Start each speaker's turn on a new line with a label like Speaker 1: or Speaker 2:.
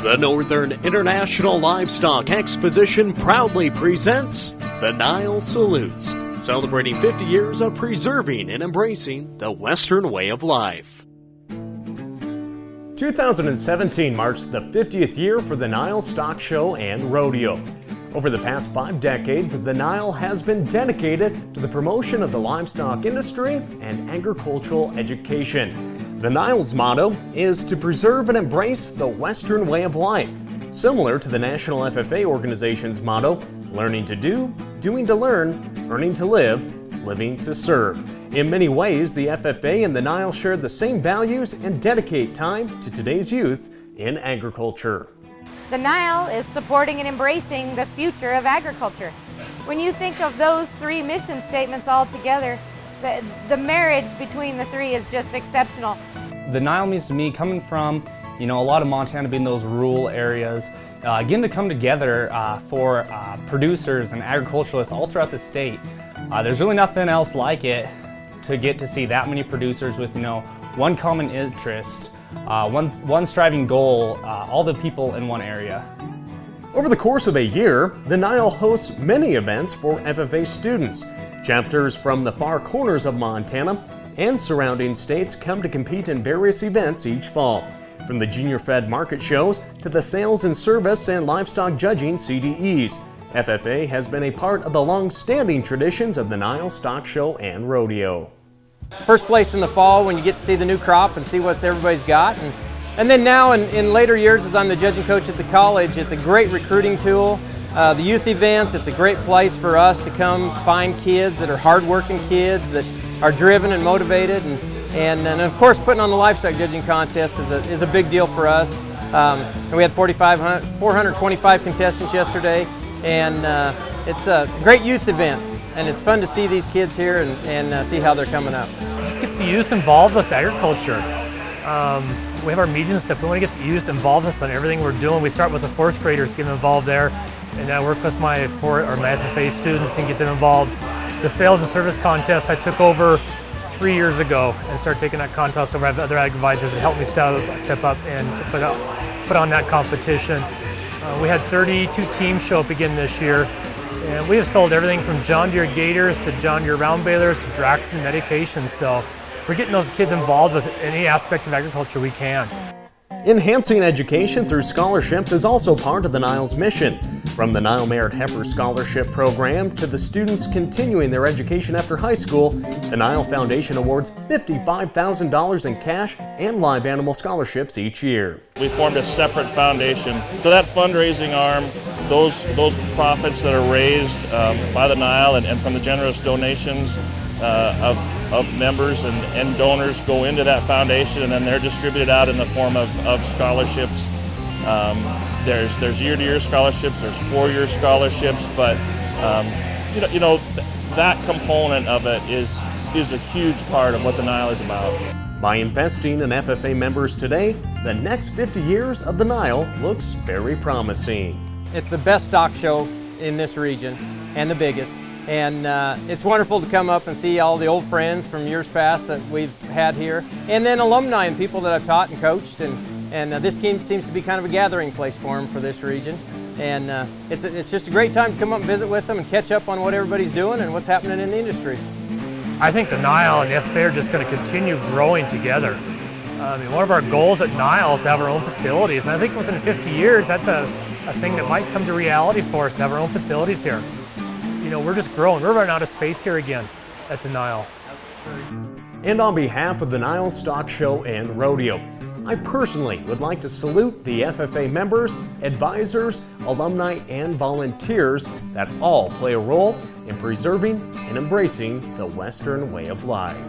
Speaker 1: The Northern International Livestock Exposition proudly presents the NILE Salutes, celebrating 50 years of preserving and embracing the Western way of life. 2017 marks the 50th year for the NILE Stock Show and Rodeo. Over the past 5 decades, the NILE has been dedicated to the promotion of the livestock industry and agricultural education. The NILE's motto is to preserve and embrace the Western way of life, similar to the National FFA organization's motto, learning to do, doing to learn, earning to live, living to serve. In many ways, the FFA and the NILE share the same values and dedicate time to today's youth in agriculture.
Speaker 2: The NILE is supporting and embracing the future of agriculture. When you think of those 3 mission statements all together, the marriage between the 3 is just exceptional.
Speaker 3: The NILE means to me, coming from, a lot of Montana being those rural areas, getting to come together for producers and agriculturalists all throughout the state. There's really nothing else like it to get to see that many producers with, one common interest, one striving goal, all the people in one area.
Speaker 1: Over the course of a year, the NILE hosts many events for FFA students. Chapters from the far corners of Montana and surrounding states come to compete in various events each fall, from the junior fed market shows to the sales and service and livestock judging CDEs. FFA has been a part of the long-standing traditions of the NILE Stock Show and Rodeo.
Speaker 4: First place in the fall when you get to see the new crop and see what everybody's got. And then now in later years, as I'm the judging coach at the college, it's a great recruiting tool. The youth events, it's a great place for us to come find kids that are hardworking kids that are driven and motivated. And of course, putting on the livestock judging contest is a big deal for us. And we had 425 contestants yesterday, and it's a great youth event. And it's fun to see these kids here and see how they're coming up.
Speaker 5: Just gets the youth involved with agriculture. We have our meetings and stuff. We want to get the youth involved with us on everything we're doing. We start with the 4th graders, get them involved there, and I work with my FFA students and get them involved. The sales and service contest I took over 3 years ago and started taking that contest over. I have other ag advisors that helped me step up and put on that competition. We had 32 teams show up again this year. And we have sold everything from John Deere Gators to John Deere round balers to Draxon medications. So we're getting those kids involved with any aspect of agriculture we can.
Speaker 1: Enhancing education through scholarship is also part of the NILE's mission. From the NILE Merit Heifer Scholarship Program to the students continuing their education after high school, the NILE Foundation awards $55,000 in cash and live animal scholarships each year.
Speaker 6: We formed a separate foundation. So that fundraising arm, those profits that are raised by the NILE and from the generous donations of members and donors go into that foundation, and then they're distributed out in the form of scholarships. There's year-to-year scholarships, there's 4-year scholarships, but that component of it is a huge part of what the NILE is about.
Speaker 1: By investing in FFA members today, the next 50 years of the NILE looks very promising.
Speaker 4: It's the best stock show in this region and the biggest. And it's wonderful to come up and see all the old friends from years past that we've had here. And then alumni and people that I've taught and coached. And this team seems to be kind of a gathering place for them for this region. And it's just a great time to come up and visit with them and catch up on what everybody's doing and what's happening in the industry.
Speaker 5: I think the NILE and the FFA are just going to continue growing together. One of our goals at NILE is to have our own facilities. And I think within 50 years, that's a thing that might come to reality for us, to have our own facilities here. We're just growing. We're running out of space here again at the NILE.
Speaker 1: And on behalf of the NILE Stock Show and Rodeo, I personally would like to salute the FFA members, advisors, alumni, and volunteers that all play a role in preserving and embracing the Western way of life.